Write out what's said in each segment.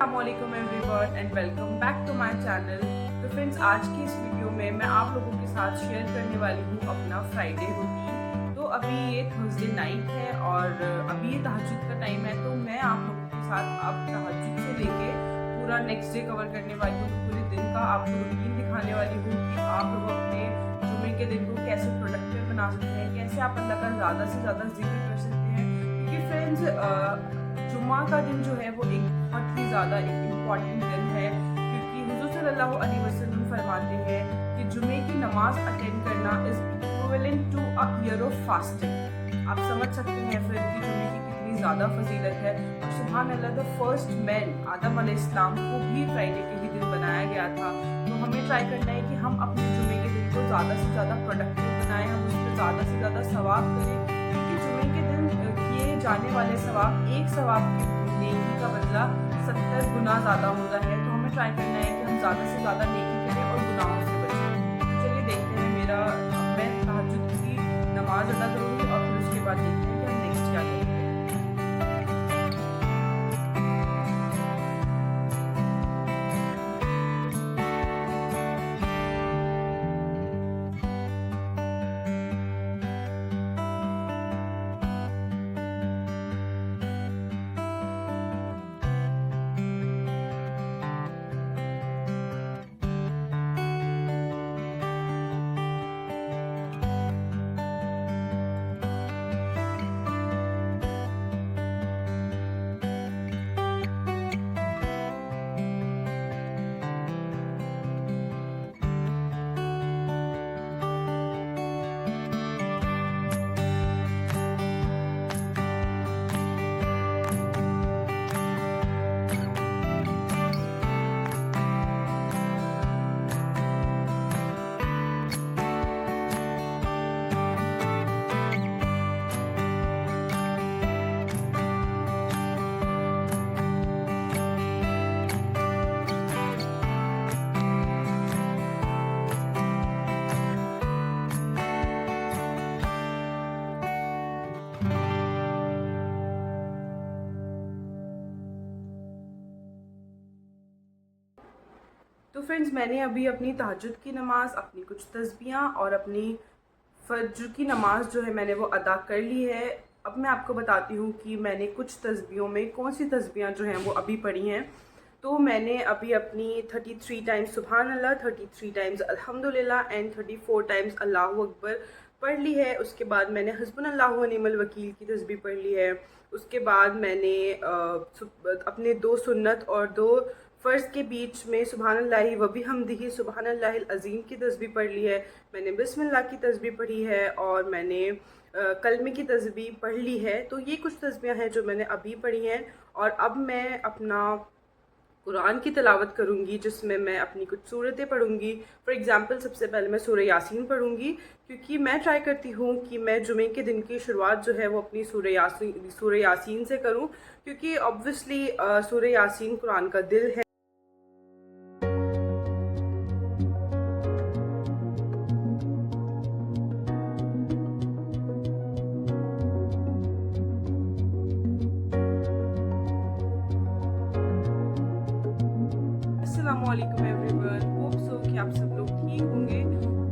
अस्सलामुअलैकुम everyone and welcome back to my channel. तो friends, आज की इस वीडियो में मैं आप लोगों के साथ शेयर करने वाली हूँ अपना फ्राइडे रूटीन। तो अभी ये थर्सडे नाइट है और अभी ये तहज्जुद का टाइम है, तो मैं आप लोगों के साथ अब तहज्जुद से लेके पूरा नेक्स्ट डे कवर करने वाली हूँ। तो पूरे दिन का आपको रूटीन दिखाने वाली हूँ कि आप लोग अपने जुमे के दिन को कैसे प्रोडक्टिव बना सकते हैं, कैसे आप अल्लाह का ज़्यादा से ज़्यादा जिक्र कर सकते हैं। क्योंकि फ्रेंड्स, जुम्मा का दिन जो है वो एक बहुत ही ज़्यादा एक इम्पॉर्टेंट दिन है, क्योंकि हुज़ूर सल्लल्लाहु अलैहि वसल्लम फरमाते हैं कि जुमे की नमाज अटेंड करना is equivalent to a year of fasting. आप समझ सकते हैं फिर कि जुमे की कितनी ज़्यादा फजीलत है। और सुभान अल्लाह, द फर्स्ट मैन आदम अलैहिस्सलाम को भी फ्राइडे के ही दिन बनाया गया था। तो हमें ट्राई करना है कि हम अपने जुमे के दिन को ज़्यादा से ज़्यादा प्रोडक्टिव बनाएं, हम उस पर ज़्यादा से ज़्यादा सवाब करें, क्योंकि जुमे के दिन किए जाने वाले सवाब, एक सवाब की नेकी का बदला 70 गुना ज़्यादा होता है। तो हमें ट्राई करना है कि हम ज़्यादा से ज़्यादा नेकी करें और गुनाहों से बचें। तो चलिए देखते हैं, मैं तहज्जुद की नमाज अदा करूँगी और फिर उसके बाद देखते हैं कि हम नेक्स्ट क्या करेंगे। तो फ्रेंड्स, मैंने अभी अपनी तहज्जुद की नमाज़, अपनी कुछ तस्बीहां और अपनी फज्र की नमाज़ जो है मैंने वो अदा कर ली है। अब मैं आपको बताती हूँ कि मैंने कुछ तस्बीहों में कौन सी तस्बीहां जो हैं वो अभी पढ़ी हैं। तो मैंने अभी अपनी 33 टाइम्स सुभान अल्लाह, 33 टाइम्स अल्हम्दुलिल्लाह एंड 34 टाइम्स अल्लाहु अकबर पढ़ ली है। उसके बाद मैंने हस्बुनल्लाहु व निअमल वकील की तस्बीह पढ़ ली है। उसके बाद मैंने अपने 2 सुन्नत और 2 फ़र्ज़ के बीच में सुबहानल्लाहि व बिहम्दिही सुबहानल्लाहिल अज़ीम की तस्बीह पढ़ ली है। मैंने बिस्मिल्लाह की तस्बीह पढ़ी है और मैंने कलमे की तस्बीह पढ़ ली है। तो ये कुछ तस्बीहां हैं जो मैंने अभी पढ़ी हैं। और अब मैं अपना कुरान की तिलावत करूँगी, जिसमें मैं अपनी कुछ सूरतें पढ़ूँगी। फॉर एग्ज़ाम्पल, सबसे पहले मैं सूरह यासीन पढ़ूँगी, क्योंकि मैं ट्राई करती हूँ कि मैं जुमे के दिन की शुरुआत जो है वो अपनी सूरह यासीन से करूँ, क्योंकि ऑब्वियसली सूरह यासीन कुरान का दिल है। अस्सलामुअलैकुम एवरीवन, होप सो कि आप सब लोग ठीक होंगे।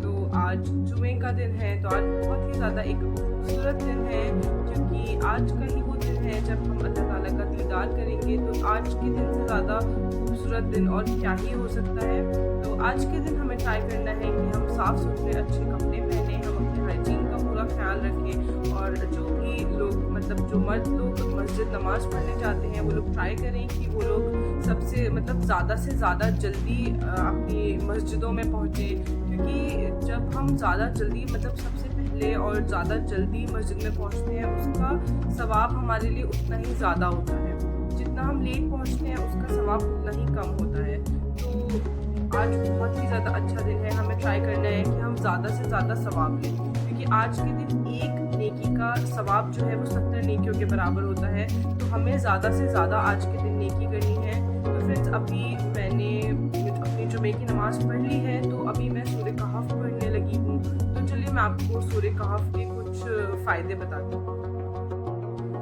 तो आज जुमे का दिन है, तो आज बहुत ही ज़्यादा एक खूबसूरत दिन है, क्योंकि आज का ही वो दिन है जब हम अल्लाह ताला का दीदार करेंगे। तो आज के दिन से ज़्यादा खूबसूरत दिन और क्या ही हो सकता है। तो आज के दिन हमें ट्राई करना है कि हम साफ़ सुथरे अच्छे कपड़े पहने, हम अपने हाइजीन का पूरा ख्याल रखें। और जो भी लोग, मतलब जो मर्द लोग मस्जिद नमाज़ पढ़ने जाते हैं, वो लोग ट्राई करें कि वो लोग सबसे ज़्यादा से ज़्यादा जल्दी अपनी मस्जिदों में पहुँचे, क्योंकि जब हम ज़्यादा जल्दी, सबसे पहले और ज़्यादा जल्दी मस्जिद में पहुँचते हैं, उसका सवाब हमारे लिए उतना ही ज़्यादा होता है। जितना हम लेट पहुँचते हैं उसका सवाब उतना ही कम होता है। तो आज बहुत ही ज़्यादा अच्छा दिन है, हमें ट्राई करना है कि हम ज़्यादा से ज़्यादा सवाब लें, क्योंकि आज के दिन एक नेकी का सवाब जो है वो 70 नेकियों के बराबर होता है। तो हमें ज़्यादा से ज़्यादा आज के दिन नेकी करनी है। तो फ्रेंड्स, अभी मैंने अपनी जुमे की नमाज़ पढ़ ली है, तो अभी मैं सूरह कहफ पढ़ने लगी हूँ। तो चलिए मैं आपको सूरह कहफ के कुछ फ़ायदे बताती हूँ।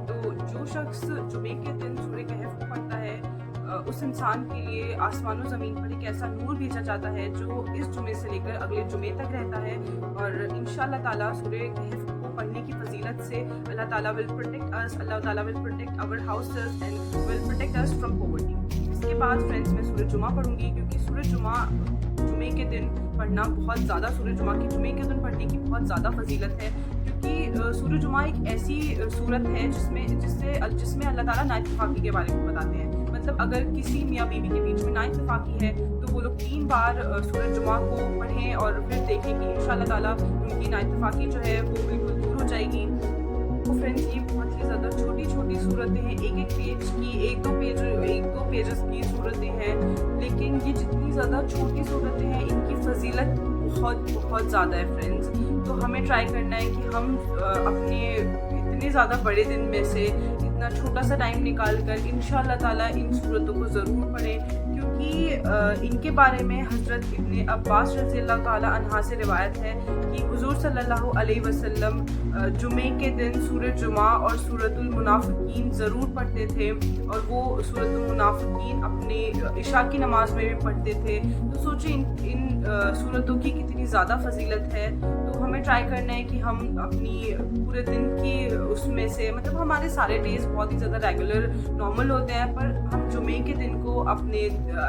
तो जो शख्स जुमे के दिन सूरह कहफ पढ़ता है, उस इंसान के लिए आसमानों ज़मीन पर एक ऐसा नूर भेजा जाता है जो इस जुमे से लेकर अगले जुमे तक रहता है। और इंशाअल्लाह ताला सूरह कहफ को पढ़ने की फजीलत से अल्लाह ताला विल प्रोटेक्ट अस, अल्लाह ताला will protect our houses and will protect us from poverty. इसके बाद फ्रेंड्स मैं सूरह जुमा पढ़ूंगी, क्योंकि सूरह जुमे के दिन पढ़ना बहुत ज़्यादा, सूरह जुमा की जुमे के दिन पढ़ने की बहुत ज़्यादा फजीलत है, क्योंकि सूरह जुमा एक ऐसी सूरत है जिसमें अल्लाह ताला नाइतफाकी के बारे में बताते हैं। मतलब अगर किसी मियाँ बीवी के बीच में नाइतफाकी है तो वो लोग 3 बार सूरह जुमा को पढ़ें और फिर देखें कि इंशाअल्लाह ताला उनकी नाइतफाकी जो है वो बिल्कुल दूर हो जाएगी। तो फ्रेंड्स ये बहुत ही ज़्यादा छोटी सूरतें हैं, एक पेज की, एक दो पेजेस की सूरतें हैं, लेकिन ये जितनी ज़्यादा छोटी सूरतें हैं इनकी फजीलत बहुत ज़्यादा है फ्रेंड्स। तो हमें ट्राई करना है कि हम अपने इतने ज़्यादा बड़े दिन में से इतना छोटा सा टाइम निकाल कर इंशाअल्लाह ताला इन सूरतों को ज़रूर पढ़ें, क्योंकि इनके बारे में हज़रत इब्ने अब्बास रज़ियल्लाहु ताला अन्हा से रिवायत है कि हुज़ूर सल्लल्लाहु अलैहि वसल्लम जुमे के दिन सूरह जुमा और सूरतुल मुनाफ़िकीन ज़रूर पढ़ते थे, और वो सूरतुल मुनाफ़िकीन अपने इशा की नमाज में भी पढ़ते थे। तो सोचिए इन सूरतों की कितनी ज़्यादा फजीलत है। तो हमें ट्राई करना है कि हम अपनी पूरे दिन की उसमें से, मतलब हमारे सारे डेज बहुत ही ज़्यादा रेगुलर नॉर्मल होते हैं, पर हम जुमे के दिन को अपने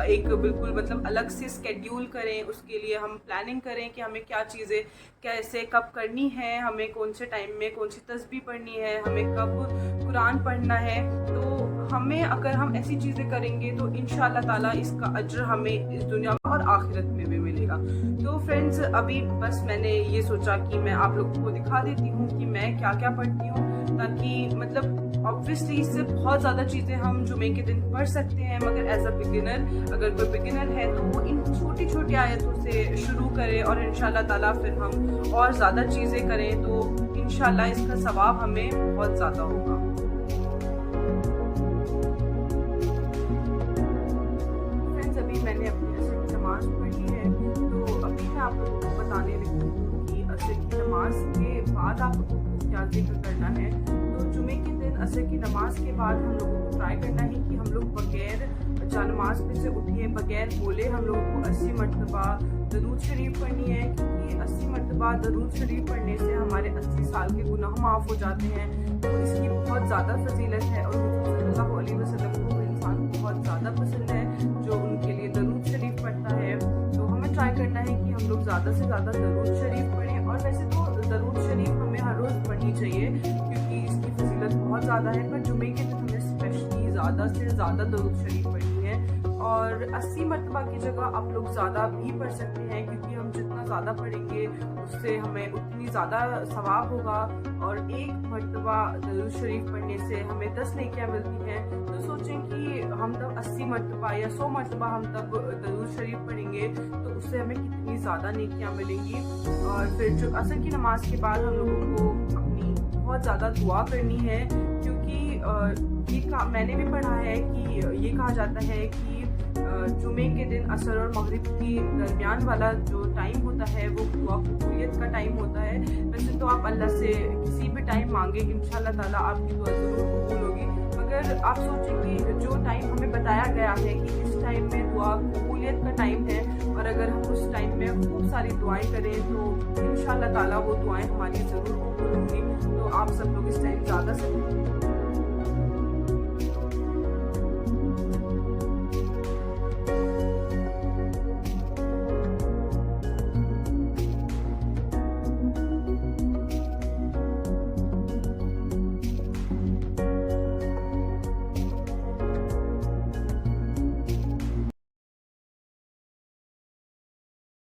एक बिल्कुल मतलब अलग से स्केड्यूल करें, उसके लिए हम प्लानिंग करें कि हमें क्या चीज़ें कैसे कब करनी है, हमें कौन से टाइम में कौन सी तस्बीह पढ़नी है, हमें कब कुरान पढ़ना है। तो हमें अगर हम ऐसी चीज़ें करेंगे तो इंशाअल्लाह ताला इसका अज्र हमें इस दुनिया में और आखिरत में भी मिलेगा। तो फ्रेंड्स अभी बस मैंने ये सोचा कि मैं आप लोगों को दिखा देती हूँ कि मैं क्या क्या पढ़ती हूँ, ताकि मतलब ऑब्वियसली इससे बहुत ज़्यादा चीज़ें हम जुमे के दिन पढ़ सकते हैं, मगर एज अ बिगिनर, अगर कोई बिगिनर है तो वो इन छोटी छोटी आयतों से शुरू करे और इंशाअल्लाह ताला फिर हम और ज़्यादा चीज़ें करें तो इंशाअल्लाह इसका सवाब हमें बहुत ज़्यादा होगा। फ्रेंड्स अभी मैंने अपनी असर की नमाज पढ़ी है, तो अभी मैं आप लोगों को बताने लगी हूँ कि असर की नमाज के बाद आप लोगों को क्या जिक्र करना है। तो जुमे के दिन असर की नमाज के बाद हम लोगों को ट्राई करना है कि हम लोग बगैर जानमाज पे से उठे, बगैर बोले हम लोगों को 80 मरतबा दरूद शरीफ पढ़नी है, क्योंकि 80 मरतबा दरूद शरीफ पढ़ने से हमारे 80 साल के गुनाह माफ़ हो जाते हैं। तो इसकी बहुत ज़्यादा फजीलत है और सल्लल्लाहु अलैहि वसल्लम को वो इंसान बहुत ज़्यादा पसंद है जो उनके लिए दरूद शरीफ पढ़ता है। तो हमें ट्राई करना है कि हम लोग ज़्यादा से ज़्यादा दरूद शरीफ पढ़ें, और वैसे तो दरूद शरीफ हमें हर रोज़ पढ़नी चाहिए क्योंकि इसकी फजीलत बहुत ज़्यादा है, पर जुमे के दिन हमें स्पेशली ज़्यादा से ज़्यादा दरूद शरीफ पढ़नी है। और 80 मरतबा की जगह आप लोग ज़्यादा भी पढ़ सकते हैं, क्योंकि हम जितना ज़्यादा पढ़ेंगे उससे हमें उतनी ज़्यादा सवाब होगा, और एक मरतबा दरूद शरीफ पढ़ने से हमें 10 नेकियां मिलती हैं। तो सोचें कि हम तब 80 मरतबा या 100 मरतबा हम तब दरूद शरीफ पढ़ेंगे तो उससे हमें कितनी ज़्यादा नेकियां मिलेंगी। और फिर जो असर की नमाज के बाद हम लोगों को अपनी बहुत ज़्यादा दुआ करनी है, क्योंकि मैंने भी पढ़ा है कि ये कहा जाता है कि जुमे के दिन असर और मगरिब के दरमियान वाला जो टाइम होता है वो दुआ कबूलियत का टाइम होता है। वैसे तो आप अल्लाह से किसी भी टाइम मांगे इंशाअल्लाह ताला आपकी दुआ ज़रूर कबूल होगी, मगर आप सोचें कि जो टाइम हमें बताया गया है कि इस टाइम में दुआ कबूलियत का टाइम है, और अगर हम उस टाइम में खूब सारी दुआएं करें तो इंशाअल्लाह ताला वो दुआएं हमारी ज़रूर कबूल होंगी। तो आप सब लोग इस टाइम ज़्यादा से